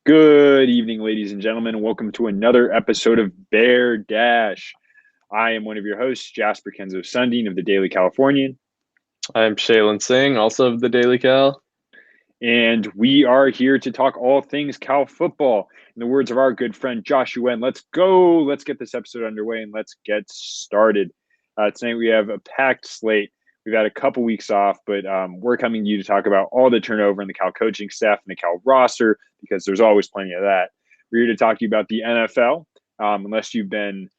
Good evening, ladies and gentlemen. Welcome to another episode of Bear Dash. I am one of your hosts, Jasper Kenzo Sundin of the Daily Californian, I'm Shailin Singh, also of the Daily Cal. and we are here to talk all things Cal football. In the words of our good friend Joshua, and let's go. Let's get this episode underway and let's get started. Tonight we have a packed slate. We've had a couple weeks off, but we're coming to you to talk about all the turnover in the Cal coaching staff and the Cal roster because there's always plenty of that. We're here to talk to you about the NFL. Unless you've been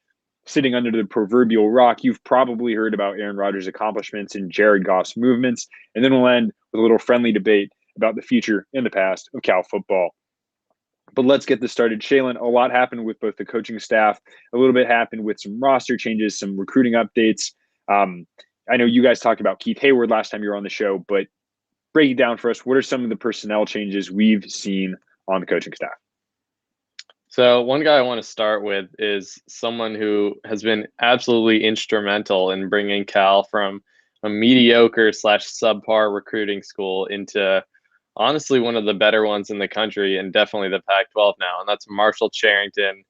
sitting under the proverbial rock, you've probably heard about Aaron Rodgers' accomplishments and Jared Goff's movements. And then we'll end with a little friendly debate about the future and the past of Cal football. But let's get this started. Shailin, a lot happened with both the coaching staff. A little bit happened with some roster changes, some recruiting updates. I know you guys talked about Keith Hayward last time you were on the show, but break it down for us. What are some of the personnel changes we've seen on the coaching staff? So one guy I want to start with is someone who has been absolutely instrumental in bringing Cal from a mediocre / subpar recruiting school into honestly one of the better ones in the country and definitely the Pac-12 now, and that's Marshall Charrington.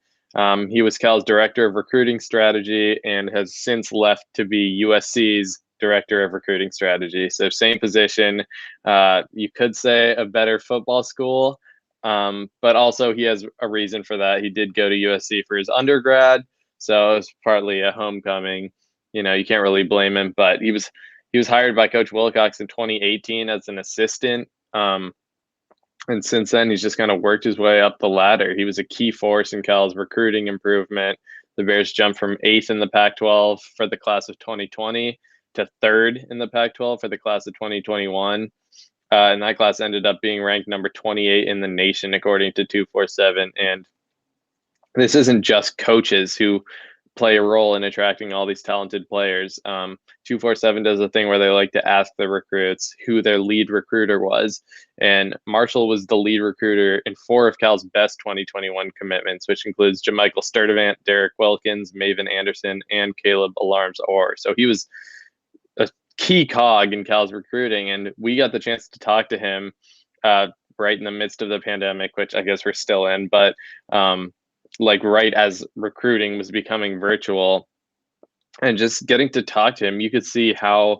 He was Cal's director of recruiting strategy and has since left to be USC's director of recruiting strategy. So same position. You could say a better football school. But also he has a reason for that. He did go to USC for his undergrad, so it was partly a homecoming. You can't really blame him. But he was hired by Coach Wilcox in 2018 as an assistant. And since then, he's just kind of worked his way up the ladder. He was a key force in Cal's recruiting improvement. The Bears jumped from 8th in the Pac-12 for the class of 2020 to 3rd in the Pac-12 for the class of 2021. And that class ended up being ranked number 28 in the nation, according to 247. And this isn't just coaches who play a role in attracting all these talented players. 247 does a thing where they like to ask the recruits who their lead recruiter was. And Marshall was the lead recruiter in 4 of Cal's best 2021 commitments, which includes Jamichael Sturdivant, Derek Wilkins, Maven Anderson, and Caleb Alarms Orr. So he was a key cog in Cal's recruiting, and we got the chance to talk to him right in the midst of the pandemic, which I guess we're still in, but right as recruiting was becoming virtual, and just getting to talk to him, you could see how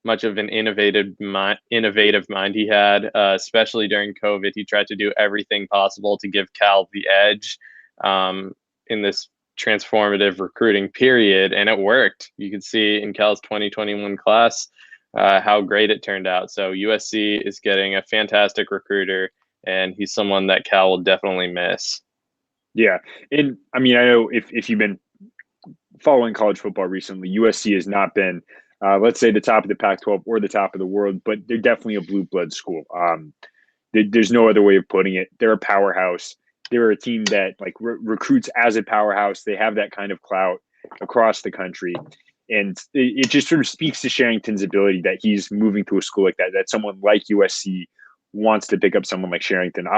much of an innovative mind he had, especially during COVID. He tried to do everything possible to give Cal the edge in this transformative recruiting period, and it worked. You could see in Cal's 2021 class how great it turned out. So USC is getting a fantastic recruiter, and he's someone that Cal will definitely miss. Yeah. And I mean, I know if you've been following college football recently, USC has not been, let's say, the top of the Pac-12 or the top of the world, but they're definitely a blue blood school. There's no other way of putting it. They're a powerhouse. They're a team that recruits as a powerhouse. They have that kind of clout across the country. And it just sort of speaks to Sherrington's ability that he's moving to a school like that someone like USC wants to pick up someone like Sherrington.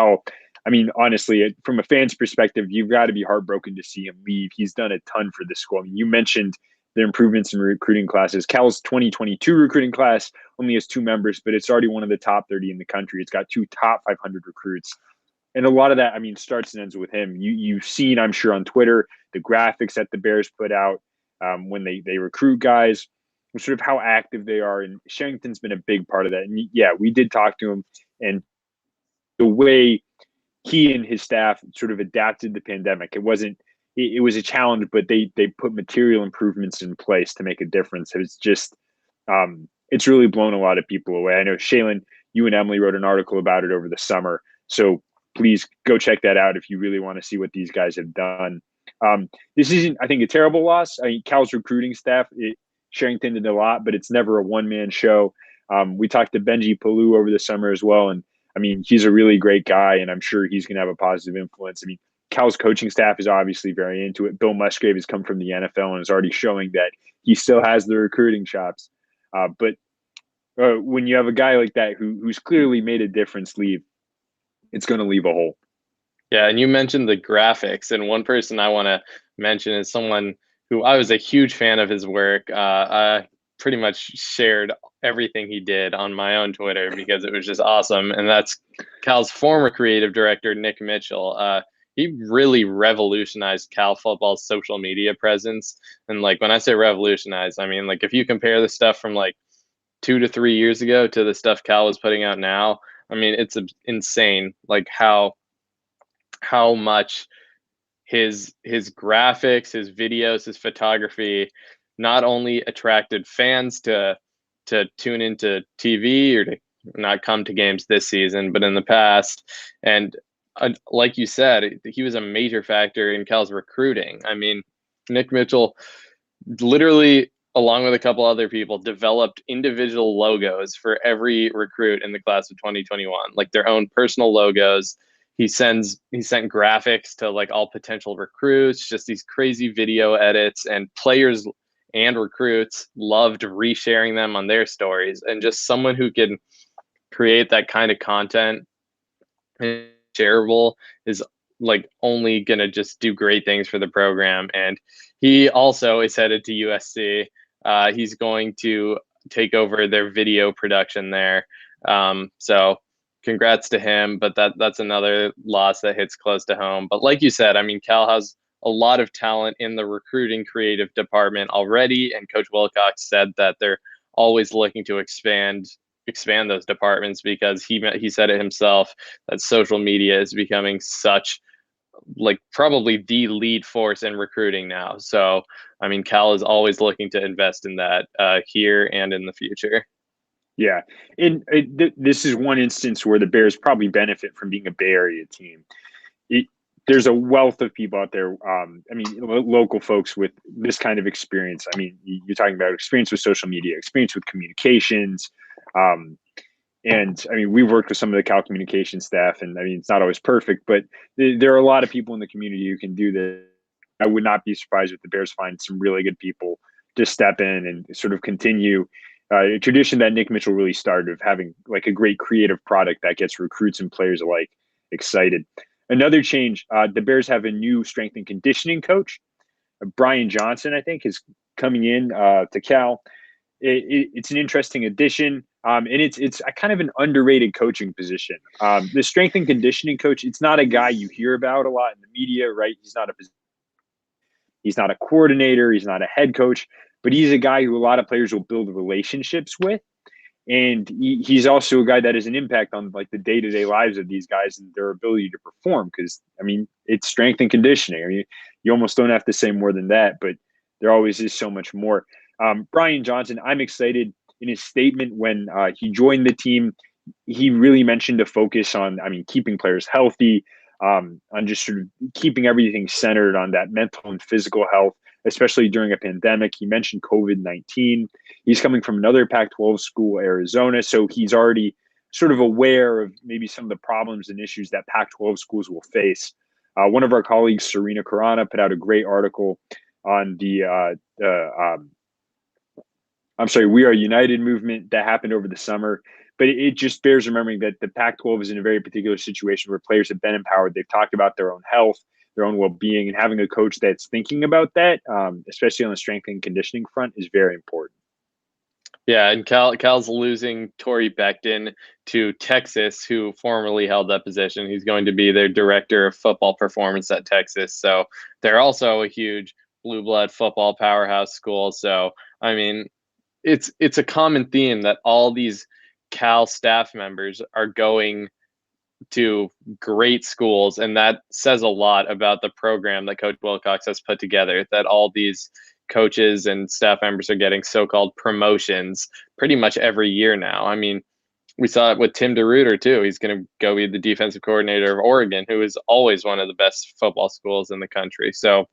I mean, honestly, from a fan's perspective, you've got to be heartbroken to see him leave. He's done a ton for this school. I mean, you mentioned the improvements in recruiting classes. Cal's 2022 recruiting class only has 2 members, but it's already one of the top 30 in the country. It's got 2 top 500 recruits. And a lot of that, I mean, starts and ends with him. You've seen, I'm sure, on Twitter, the graphics that the Bears put out when they recruit guys, sort of how active they are. And Sherrington's been a big part of that. And yeah, we did talk to him, and the way he and his staff sort of adapted the pandemic. It was a challenge, but they put material improvements in place to make a difference. It's just, it's really blown a lot of people away. I know, Shailin, you and Emily wrote an article about it over the summer. So please go check that out if you really want to see what these guys have done. This isn't, I think, a terrible loss. I mean, Cal's recruiting staff, Sherrington did a lot, but it's never a one-man show. We talked to Benji Palou over the summer as well, and I mean, he's a really great guy, and I'm sure he's going to have a positive influence. I mean, Cal's coaching staff is obviously very into it. Bill Musgrave has come from the NFL and is already showing that he still has the recruiting chops. But when you have a guy like that who's clearly made a difference leave, it's going to leave a hole. Yeah, and you mentioned the graphics, and one person I want to mention is someone who I was a huge fan of his work. I pretty much shared everything he did on my own Twitter because it was just awesome. And that's Cal's former creative director, Nick Mitchell. He really revolutionized Cal football's social media presence. And like when I say revolutionize, I mean like if you compare the stuff from like 2 to 3 years ago to the stuff Cal was putting out now, I mean it's insane like how much his graphics, his videos, his photography not only attracted fans to tune into TV or to not come to games this season, but in the past. And like you said, he was a major factor in Cal's recruiting. I mean, Nick Mitchell literally, along with a couple other people, developed individual logos for every recruit in the class of 2021, like their own personal logos. He sent graphics to like all potential recruits, just these crazy video edits, and players and recruits loved resharing them on their stories. And just someone who can create that kind of content and shareable is like only gonna just do great things for the program. And he also is headed to USC. He's going to take over their video production there. So congrats to him, but that's another loss that hits close to home. But like you said, I mean, Cal has a lot of talent in the recruiting creative department already, and Coach Wilcox said that they're always looking to expand those departments because he said it himself that social media is becoming such like probably the lead force in recruiting now. So I mean, Cal is always looking to invest in that here and in the future. Yeah, and this is one instance where the Bears probably benefit from being a Bay Area team. It, there's a wealth of people out there. I mean, local folks with this kind of experience. I mean, you're talking about experience with social media, experience with communications. And I mean, we've worked with some of the Cal communication staff, and I mean, it's not always perfect, but there are a lot of people in the community who can do this. I would not be surprised if the Bears find some really good people to step in and sort of continue a tradition that Nick Mitchell really started of having like a great creative product that gets recruits and players alike excited. Another change, the Bears have a new strength and conditioning coach. Brian Johnson, I think, is coming in to Cal. It's an interesting addition, and it's a kind of an underrated coaching position. The strength and conditioning coach, it's not a guy you hear about a lot in the media, right? He's not a coordinator, he's not a head coach, but he's a guy who a lot of players will build relationships with. And he's also a guy that has an impact on like the day-to-day lives of these guys and their ability to perform. Because I mean, it's strength and conditioning. I mean, you almost don't have to say more than that, but there always is so much more. Brian Johnson, I'm excited in his statement when he joined the team. He really mentioned a focus on, I mean, keeping players healthy, on just sort of keeping everything centered on that mental and physical health, especially during a pandemic. He mentioned COVID-19. He's coming from another Pac-12 school, Arizona, so he's already sort of aware of maybe some of the problems and issues that Pac-12 schools will face. One of our colleagues, Serena Karana, put out a great article on the We Are United movement that happened over the summer. But it just bears remembering that the Pac-12 is in a very particular situation where players have been empowered. They've talked about their own health, their own well-being, and having a coach that's thinking about that, especially on the strength and conditioning front, is very important. Yeah, and Cal's losing Torrey Becton to Texas, who formerly held that position. He's going to be their director of football performance at Texas. So they're also a huge blue blood football powerhouse school. So I mean, it's a common theme that all these Cal staff members are going to great schools, and that says a lot about the program that Coach Wilcox has put together, that all these coaches and staff members are getting so-called promotions pretty much every year now. I mean, we saw it with Tim DeRuyter too. He's going to go be the defensive coordinator of Oregon, who is always one of the best football schools in the country. So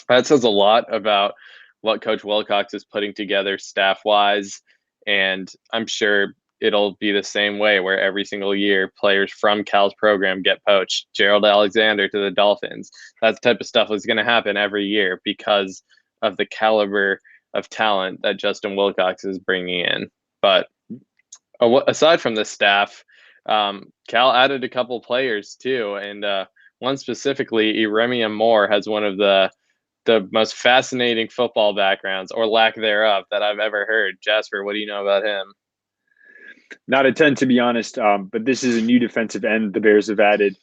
that says a lot about what Coach Wilcox is putting together staff-wise, and I'm sure it'll be the same way where every single year players from Cal's program get poached. Gerald Alexander to the Dolphins. That type of stuff is going to happen every year because of the caliber of talent that Justin Wilcox is bringing in. But aside from the staff, Cal added a couple players too, and one specifically, Iremia Moore, has one of the the most fascinating football backgrounds or lack thereof that I've ever heard. Jasper, what do you know about him? Not a ton, to be honest, but this is a new defensive end the Bears have added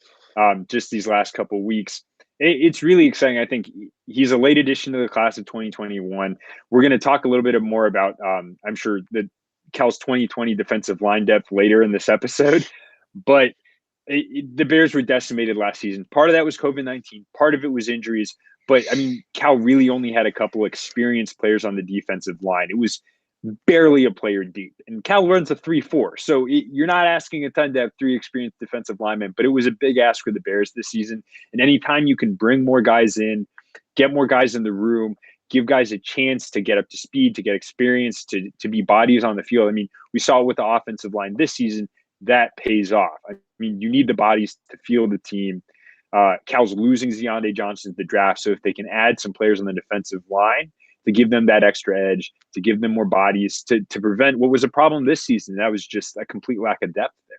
just these last couple weeks. It's really exciting. I think he's a late addition to the class of 2021. We're going to talk a little bit more about, I'm sure, the Cal's 2020 defensive line depth later in this episode, but the Bears were decimated last season. Part of that was COVID-19. Part of it was injuries. But, I mean, Cal really only had a couple experienced players on the defensive line. It was barely a player deep. And Cal runs a 3-4. So you're not asking a ton to have three experienced defensive linemen, but it was a big ask for the Bears this season. And anytime you can bring more guys in, get more guys in the room, give guys a chance to get up to speed, to get experience, to be bodies on the field. I mean, we saw it with the offensive line this season. That pays off. I mean, you need the bodies to field the team. Cal's losing Zionde Johnson to the draft. So if they can add some players on the defensive line to give them that extra edge, to give them more bodies, to prevent what was a problem this season, that was just a complete lack of depth there.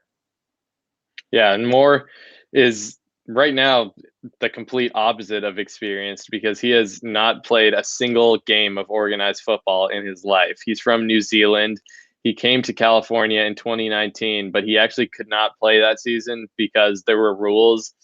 Yeah, and Moore is right now the complete opposite of experienced because he has not played a single game of organized football in his life. He's from New Zealand. He came to California in 2019, but he actually could not play that season because there were rules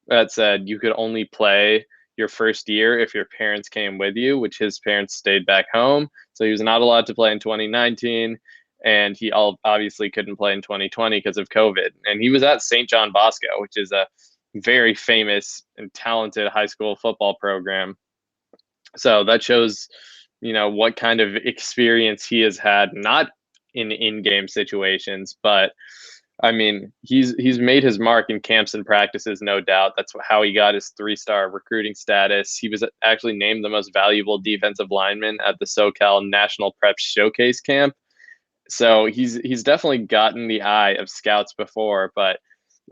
that said you could only play your first year if your parents came with you, which his parents stayed back home. So he was not allowed to play in 2019. And he obviously couldn't play in 2020 because of COVID. And he was at St. John Bosco, which is a very famous and talented high school football program. So that shows, what kind of experience he has had, not in in-game situations, but I mean, he's made his mark in camps and practices, no doubt. That's how he got his 3-star recruiting status. He was actually named the most valuable defensive lineman at the SoCal National Prep Showcase Camp. So he's definitely gotten the eye of scouts before, but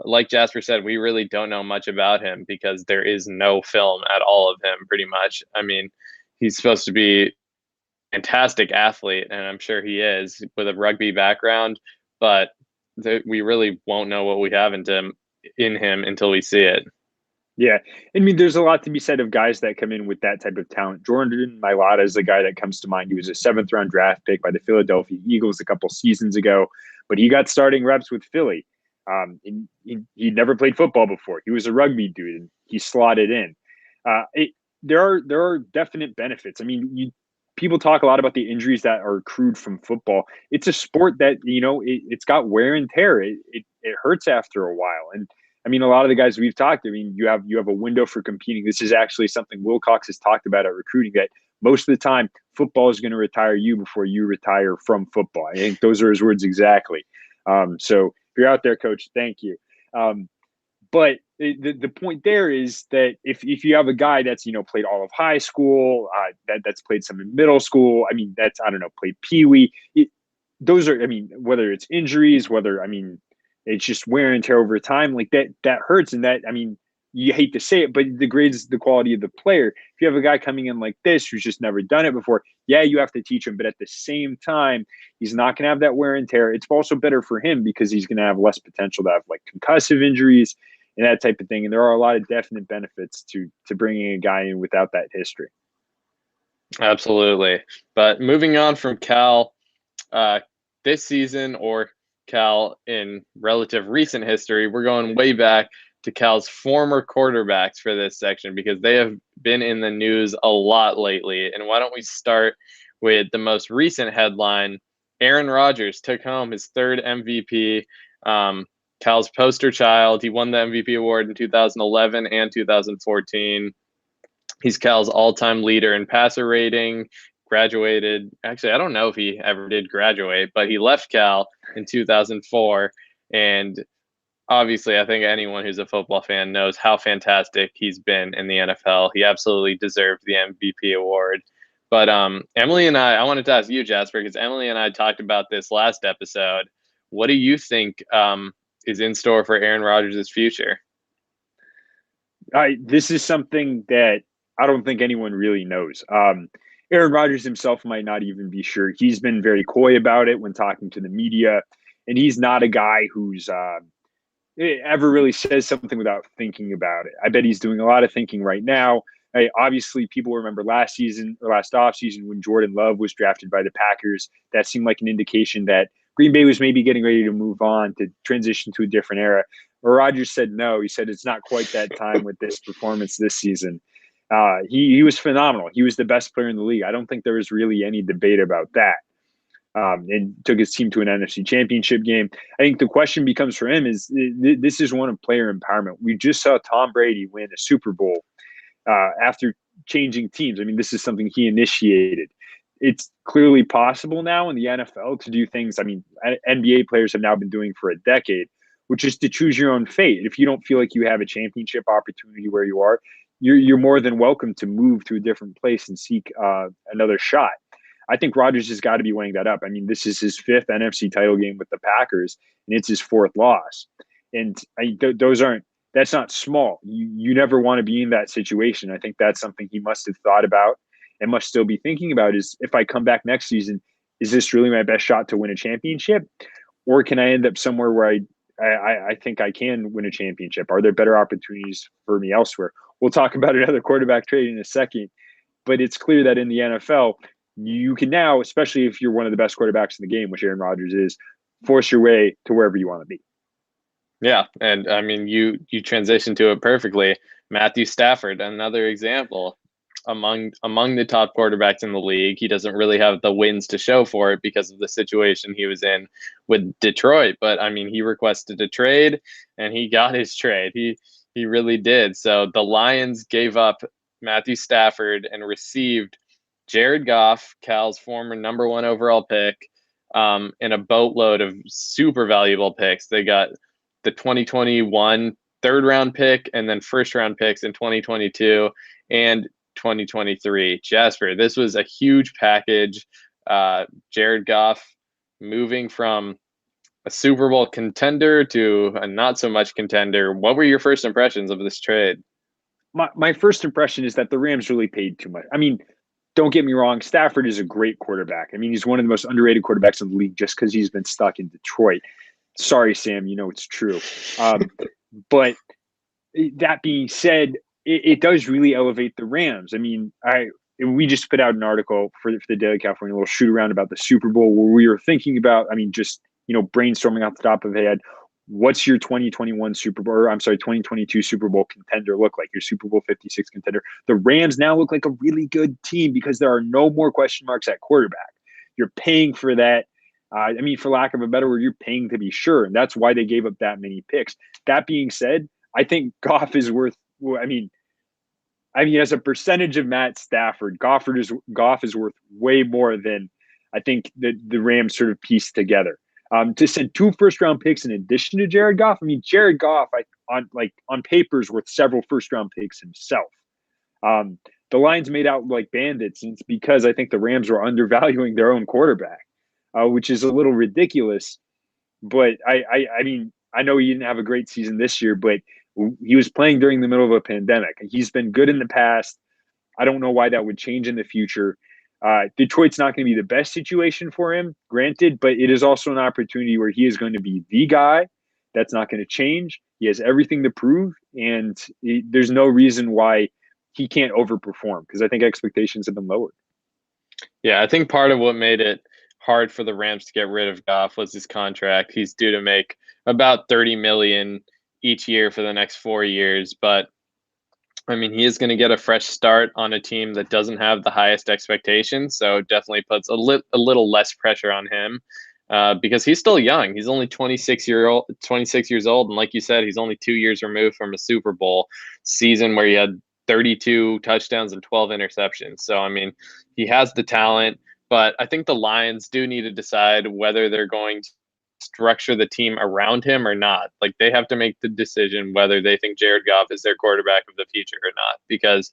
like Jasper said, we really don't know much about him because there is no film at all of him, pretty much. I mean, he's supposed to be a fantastic athlete, and I'm sure he is with a rugby background, but we really won't know what we have in him until we see it. Yeah. I mean, there's a lot to be said of guys that come in with that type of talent. Jordan Mailata is the guy that comes to mind. He was a 7th-round draft pick by the Philadelphia Eagles a couple seasons ago, but he got starting reps with Philly. He'd never played football before. He was a rugby dude, and he slotted in. There are definite benefits. I mean, people talk a lot about the injuries that are accrued from football. It's a sport that, it's got wear and tear. It hurts after a while. And I mean, a lot of the guys we've talked, I mean, you have a window for competing. This is actually something Wilcox has talked about at recruiting, that most of the time football is going to retire you before you retire from football. I think those are his words exactly. So if you're out there, coach, thank you. But the point there is that if you have a guy that's, played all of high school, that's played some in middle school, I mean, that's, I don't know, played peewee. Those are, I mean, whether it's injuries, it's just wear and tear over time, like that hurts. And that, I mean, you hate to say it, but it degrades the quality of the player. If you have a guy coming in like this who's just never done it before, yeah, you have to teach him. But at the same time, he's not going to have that wear and tear. It's also better for him because he's going to have less potential to have like concussive injuries and that type of thing. And there are a lot of definite benefits to bringing a guy in without that history. Absolutely. But moving on from Cal this season, or Cal in relative recent history, we're going way back to Cal's former quarterbacks for this section because they have been in the news a lot lately. And why don't we start with the most recent headline? Aaron Rodgers took home his 3rd MVP. Cal's poster child. He won the MVP award in 2011 and 2014. He's Cal's all-time leader in passer rating. Graduated. Actually, I don't know if he ever did graduate, but he left Cal in 2004. And obviously, I think anyone who's a football fan knows how fantastic he's been in the NFL. He absolutely deserved the MVP award. But Emily and I wanted to ask you, Jasper, because Emily and I talked about this last episode. What do you think is in store for Aaron Rodgers' future? This is something that I don't think anyone really knows. Aaron Rodgers himself might not even be sure. He's been very coy about it when talking to the media, and he's not a guy who's ever really says something without thinking about it. I bet he's doing a lot of thinking right now. Obviously, people remember last season or last offseason when Jordan Love was drafted by the Packers. That seemed like an indication that Green Bay was maybe getting ready to move on to transition to a different era. But Rodgers said no. He said it's not quite that time with this performance this season. He was phenomenal. He was the best player in the league. I don't think there was really any debate about that. And took his team to an NFC championship game. I think the question becomes for him is this is one of player empowerment. We just saw Tom Brady win a Super Bowl after changing teams. I mean, this is something he initiated. It's clearly possible now in the NFL to do things. I mean, NBA players have now been doing for a decade, which is to choose your own fate. If you don't feel like you have a championship opportunity where you are, you're more than welcome to move to a different place and seek another shot. I think Rodgers has got to be weighing that up. I mean, this is his 5th NFC title game with the Packers, and it's his 4th loss. And that's not small. You never want to be in that situation. I think that's something he must have thought about and must still be thinking about is if I come back next season, is this really my best shot to win a championship? Or can I end up somewhere where I think I can win a championship? Are there better opportunities for me elsewhere? We'll talk about another quarterback trade in a second, but it's clear that in the NFL, you can now, especially if you're one of the best quarterbacks in the game, which Aaron Rodgers is, force your way to wherever you want to be. Yeah, and I mean, you transition to it perfectly. Matthew Stafford, another example. Among the top quarterbacks in the league, he doesn't really have the wins to show for it because of the situation he was in with Detroit. But I mean, he requested a trade, and he got his trade. He really did. So the Lions gave up Matthew Stafford and received Jared Goff, Cal's former number 1 overall pick, and a boatload of super valuable picks. They got the 2021 third-round pick and then first-round picks in 2022 and 2023. Jasper, this was a huge package. Jared Goff moving from a Super Bowl contender to a not-so-much contender. What were your first impressions of this trade? My first impression is that the Rams really paid too much. I mean, don't get me wrong, Stafford is a great quarterback. I mean, he's one of the most underrated quarterbacks in the league just because he's been stuck in Detroit. Sorry, Sam, you know it's true. But that being said, it does really elevate the Rams. I mean, we just put out an article for the Daily California, a little shoot around about the Super Bowl where we were thinking about, I mean, just, brainstorming off the top of the head, what's your 2021 Super Bowl, or I'm sorry, 2022 Super Bowl contender look like, your Super Bowl 56 contender? The Rams now look like a really good team because there are no more question marks at quarterback. You're paying for that. I mean, for lack of a better word, you're paying to be sure. And that's why they gave up that many picks. That being said, I think Goff is worth, I mean, as a percentage of Matt Stafford, Goff is worth way more than I think the Rams sort of pieced together. To send 2 first-round picks in addition to Jared Goff, I mean, Jared Goff, on paper, is worth several first-round picks himself. The Lions made out like bandits, and it's because I think the Rams were undervaluing their own quarterback, which is a little ridiculous. But I mean, I know he didn't have a great season this year, but he was playing during the middle of a pandemic. He's been good in the past. I don't know why that would change in the future. Detroit's not going to be the best situation for him, granted, but it is also an opportunity where he is going to be the guy. That's not going to change. He has everything to prove, and there's no reason why he can't overperform because I think expectations have been lowered. Yeah, I think part of what made it hard for the Rams to get rid of Goff was his contract. He's due to make about $30 million each year for the next 4 years, but I mean, he is going to get a fresh start on a team that doesn't have the highest expectations, so it definitely puts a little less pressure on him because he's still young. He's only 26 years old, and like you said, he's only 2 years removed from a Super Bowl season where he had 32 touchdowns and 12 interceptions. So, I mean, he has the talent, but I think the Lions do need to decide whether they're going to structure the team around him or not. Like, they have to make the decision whether they think Jared Goff is their quarterback of the future or not, because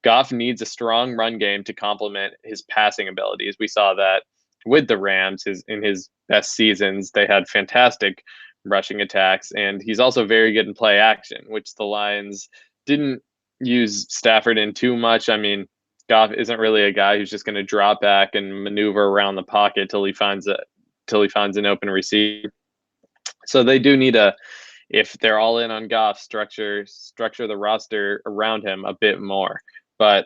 Goff needs a strong run game to complement his passing abilities. We saw that with the Rams in his best seasons. They had fantastic rushing attacks, and he's also very good in play action, which the Lions didn't use Stafford in too much. I mean, Goff isn't really a guy who's just going to drop back and maneuver around the pocket till he finds an open receiver. So they do need if they're all in on Goff, structure the roster around him a bit more. But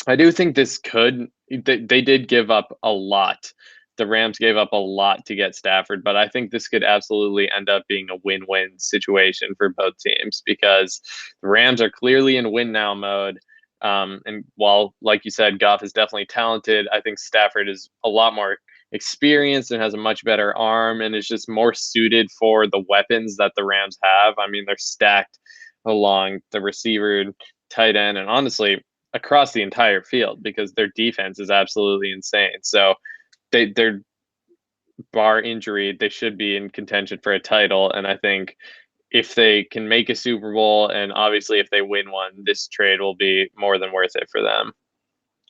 I do think they did give up a lot. The Rams gave up a lot to get Stafford, but I think this could absolutely end up being a win-win situation for both teams because the Rams are clearly in win now mode. And while, like you said, Goff is definitely talented, I think Stafford is a lot more experienced and has a much better arm and is just more suited for the weapons that the Rams have. I mean, they're stacked along the receiver, tight end, and honestly, across the entire field because their defense is absolutely insane. So they're bar injury, they should be in contention for a title. And I think if they can make a Super Bowl and obviously if they win one, this trade will be more than worth it for them.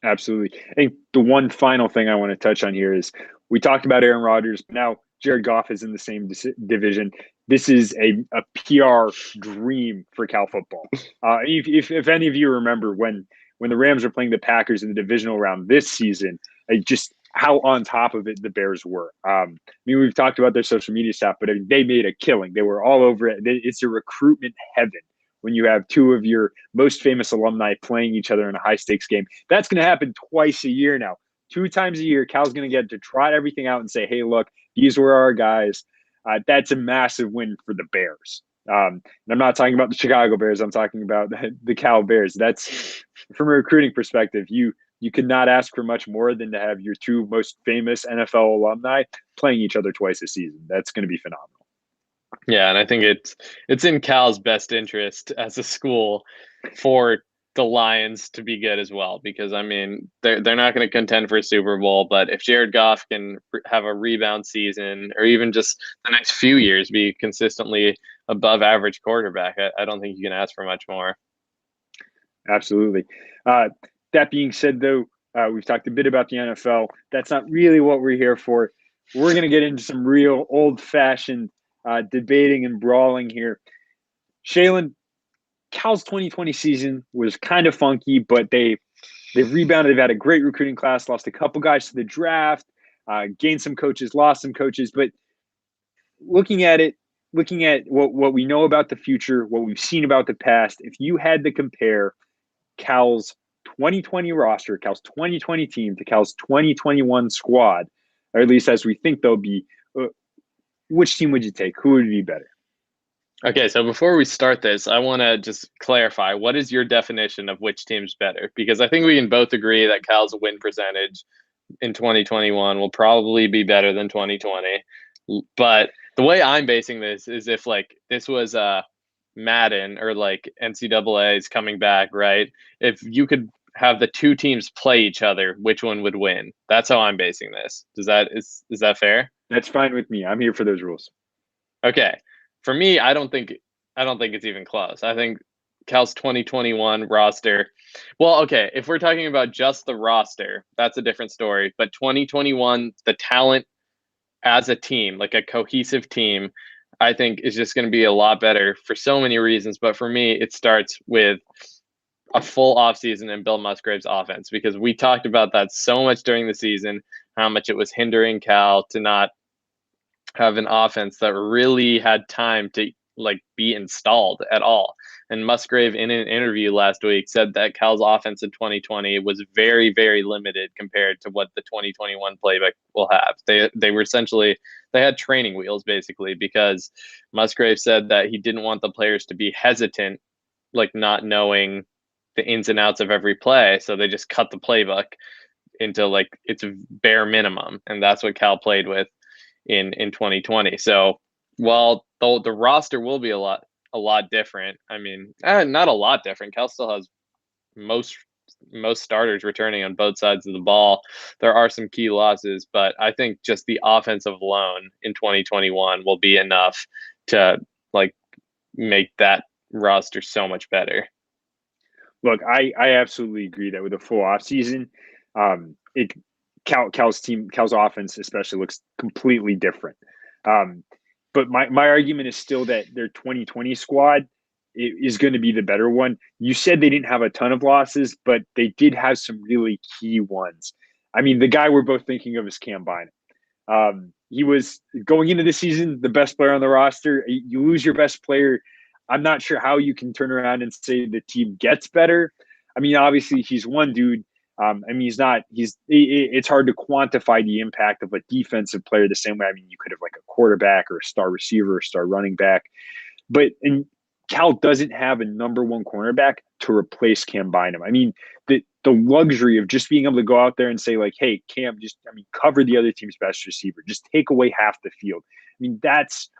Absolutely. I think the one final thing I want to touch on here is we talked about Aaron Rodgers. Now Jared Goff is in the same division. This is a PR dream for Cal football. If any of you remember when the Rams were playing the Packers in the divisional round this season, just how on top of it the Bears were. I mean, we've talked about their social media stuff, but they made a killing. They were all over it. It's a recruitment heaven when you have two of your most famous alumni playing each other in a high-stakes game. That's going to happen twice a year now. 2 times a year, Cal's going to get to trot everything out and say, hey, look, these were our guys. That's a massive win for the Bears. And I'm not talking about the Chicago Bears. I'm talking about the Cal Bears. That's, from a recruiting perspective, you could not ask for much more than to have your 2 most famous NFL alumni playing each other twice a season. That's going to be phenomenal. Yeah, and I think it's in Cal's best interest as a school for the Lions to be good as well, because I mean they're not going to contend for a Super Bowl, but if Jared Goff can have a rebound season or even just the next few years be consistently above average quarterback, I don't think you can ask for much more. Absolutely. That being said, though, we've talked a bit about the NFL. That's not really what we're here for. We're going to get into some real old-fashioned debating and brawling here. Shailin, Cal's 2020 season was kind of funky, but they've rebounded. They've had a great recruiting class, lost a couple guys to the draft, gained some coaches, lost some coaches. But looking at what we know about the future, what we've seen about the past, if you had to compare Cal's 2020 roster, Cal's 2020 team to Cal's 2021 squad, or at least as we think they'll be, which team would you take? Who would be better? Okay, so before we start this, I want to just clarify, what is your definition of which team's better? Because I think we can both agree that Cal's win percentage in 2021 will probably be better than 2020. But the way I'm basing this is if like this was Madden or like NCAA is coming back, right? If you could have the 2 teams play each other, which one would win? That's how I'm basing this. Is that fair? That's fine with me. I'm here for those rules. Okay. For me, I don't think it's even close. I think Cal's 2021 roster. Well, okay, if we're talking about just the roster, that's a different story. But 2021, the talent as a team, like a cohesive team, I think is just going to be a lot better for so many reasons. But for me, it starts with a full offseason and Bill Musgrave's offense, because we talked about that so much during the season, how much it was hindering Cal to not have an offense that really had time to like be installed at all. And Musgrave in an interview last week said that Cal's offense in 2020 was very, very limited compared to what the 2021 playbook will have. They were essentially, they had training wheels basically, because Musgrave said that he didn't want the players to be hesitant, like not knowing the ins and outs of every play. So they just cut the playbook into like its bare minimum. And that's what Cal played with in 2020. So while the roster will be a lot different, I mean, not a lot different. Cal still has most starters returning on both sides of the ball. There are some key losses, but I think just the offensive alone in 2021 will be enough to like make that roster so much better. Look, I absolutely agree that with a full offseason, Cal's offense especially looks completely different. But my argument is still that their 2020 squad is going to be the better one. You said they didn't have a ton of losses, but they did have some really key ones. I mean, the guy we're both thinking of is Cam Bynum. He was going into the season the best player on the roster. You lose your best player, I'm not sure how you can turn around and say the team gets better. I mean, obviously he's one dude. I mean, it's hard to quantify the impact of a defensive player the same way. I mean, you could have like a quarterback or a star receiver or star running back, but Cal doesn't have a number one cornerback to replace Cam Bynum. I mean, the luxury of just being able to go out there and say like, hey, Cam, cover the other team's best receiver, just take away half the field. I mean, that's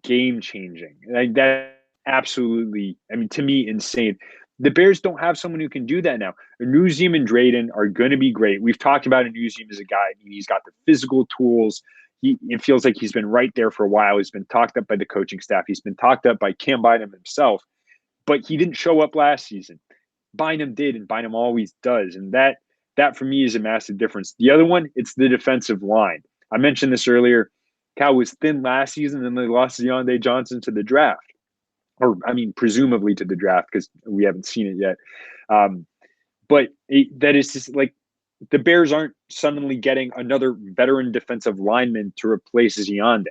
game changing. Like that absolutely, I mean, to me, insane. The Bears don't have someone who can do that now. Anuzium and Drayden are going to be great. We've talked about Anuzium as a guy. I mean, he's got the physical tools. It feels like he's been right there for a while. He's been talked up by the coaching staff. He's been talked up by Cam Bynum himself, but he didn't show up last season. Bynum did, and Bynum always does. And that for me is a massive difference. The other one, it's the defensive line. I mentioned this earlier. Cal was thin last season, and they lost Deontay Johnson to the draft. Or, I mean, presumably to the draft because we haven't seen it yet. That is just like the Bears aren't suddenly getting another veteran defensive lineman to replace Deontay.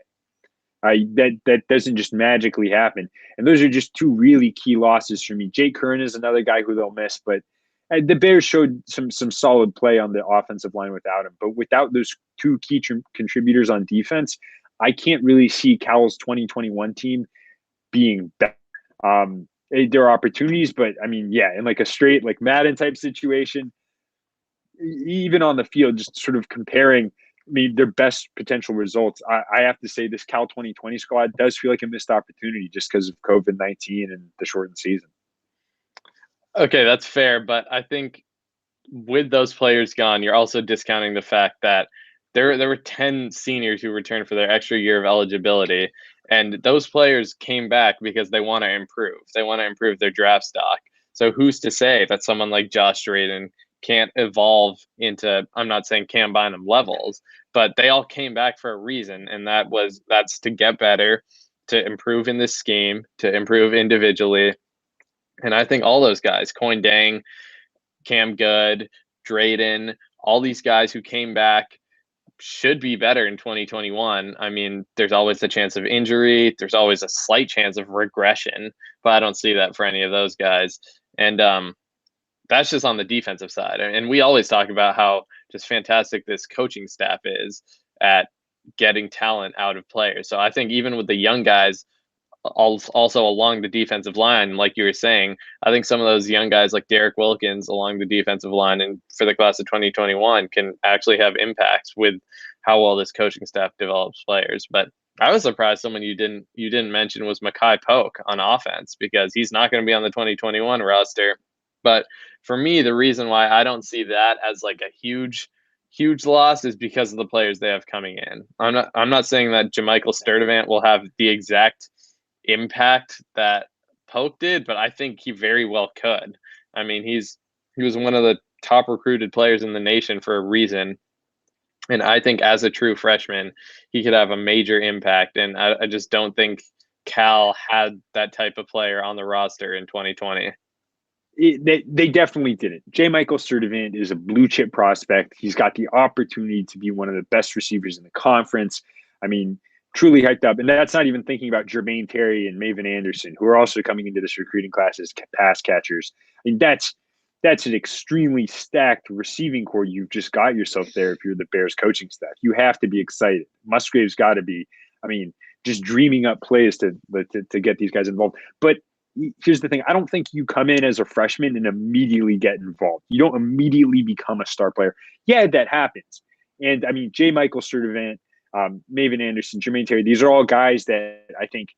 That doesn't just magically happen. And those are just two really key losses for me. Jake Curran is another guy who they'll miss, but the Bears showed some solid play on the offensive line without him. But without those two key contributors on defense, I can't really see Cal's 2021 team being better. There are opportunities, but I mean, yeah, in like a straight like Madden type situation, even on the field, just sort of comparing, I mean, their best potential results. I have to say this Cal 2020 squad does feel like a missed opportunity just because of COVID-19 and the shortened season. Okay, that's fair, but I think with those players gone, you're also discounting the fact that there were 10 seniors who returned for their extra year of eligibility, and those players came back because they want to improve. They want to improve their draft stock. So who's to say that someone like Josh Drayden can't evolve into, I'm not saying Cam Bynum levels, but they all came back for a reason, and that's to get better, to improve in this scheme, to improve individually. And I think all those guys, Coin Dang, Cam Good, Drayden, all these guys who came back should be better in 2021. I mean, there's always the chance of injury. There's always a slight chance of regression, but I don't see that for any of those guys. And that's just on the defensive side. And we always talk about how just fantastic this coaching staff is at getting talent out of players. So I think even with the young guys, also along the defensive line, like you were saying, I think some of those young guys like Derek Wilkins along the defensive line and for the class of 2021 can actually have impacts with how well this coaching staff develops players. But I was surprised someone you didn't mention was Mekhi Polk on offense, because he's not going to be on the 2021 roster. But for me, the reason why I don't see that as like a huge loss is because of the players they have coming in. I'm not saying that Jermichael Sturdivant will have the exact impact that Polk did, but I think he very well could. I mean, he was one of the top recruited players in the nation for a reason. And I think as a true freshman, he could have a major impact. And I just don't think Cal had that type of player on the roster in 2020. They definitely didn't. Jermichael Sturdivant is a blue chip prospect. He's got the opportunity to be one of the best receivers in the conference. I mean, truly hyped up. And that's not even thinking about Jermaine Terry and Maven Anderson, who are also coming into this recruiting class as pass catchers. I mean, that's an extremely stacked receiving core you've just got yourself there if you're the Bears coaching staff. You have to be excited. Musgrave's got to be, I mean, just dreaming up plays to get these guys involved. But here's the thing. I don't think you come in as a freshman and immediately get involved. You don't immediately become a star player. Yeah, that happens. And I mean, Jermichael Sturdivant, Maven Anderson, Jermaine Terry, these are all guys that I think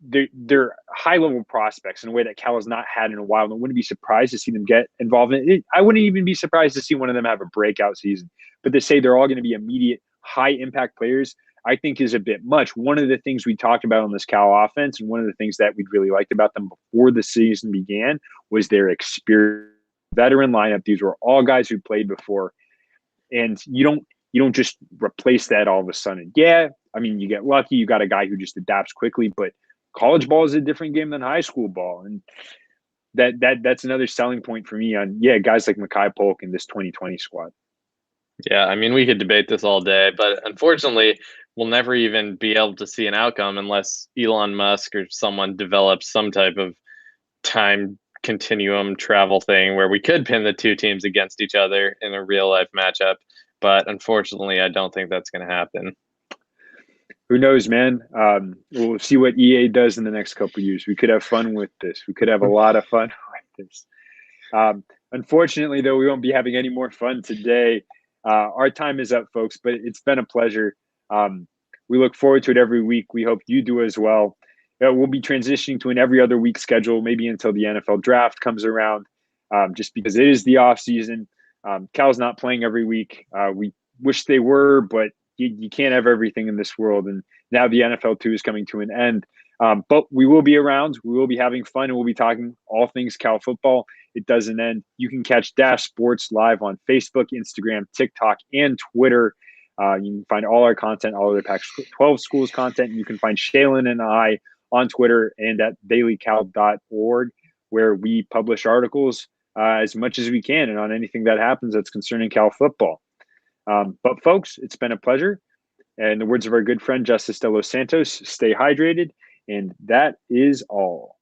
they're high-level prospects in a way that Cal has not had in a while. And I wouldn't be surprised to see them get involved in it. I wouldn't even be surprised to see one of them have a breakout season. But to say they're all going to be immediate high-impact players, I think is a bit much. One of the things we talked about on this Cal offense, and one of the things that we really liked about them before the season began, was their experience, veteran lineup. These were all guys who played before. And you don't just replace that all of a sudden. Yeah, I mean, you get lucky. You got a guy who just adapts quickly, but college ball is a different game than high school ball. And that's another selling point for me on, guys like Mekhi Polk in this 2020 squad. Yeah, I mean, we could debate this all day, but unfortunately, we'll never even be able to see an outcome unless Elon Musk or someone develops some type of time continuum travel thing where we could pin the two teams against each other in a real life matchup. But unfortunately, I don't think that's going to happen. Who knows, man? We'll see what EA does in the next couple of years. We could have fun with this. We could have a lot of fun with this. Unfortunately, though, we won't be having any more fun today. Our time is up, folks, but it's been a pleasure. We look forward to it every week. We hope you do as well. We'll be transitioning to an every other week schedule, maybe until the NFL draft comes around, just because it is the off season. Cal's not playing every week. We wish they were, but you can't have everything in this world. And now the NFL 2 is coming to an end. But we will be around. We will be having fun, and we'll be talking all things Cal football. It doesn't end. You can catch Dash Sports live on Facebook, Instagram, TikTok, and Twitter. You can find all our content, all of the Pac-12 schools content. You can find Shailin and I on Twitter and at dailycal.org, where we publish articles as much as we can and on anything that happens that's concerning Cal football. But folks, it's been a pleasure. And in the words of our good friend Justice De Los Santos, stay hydrated. And that is all.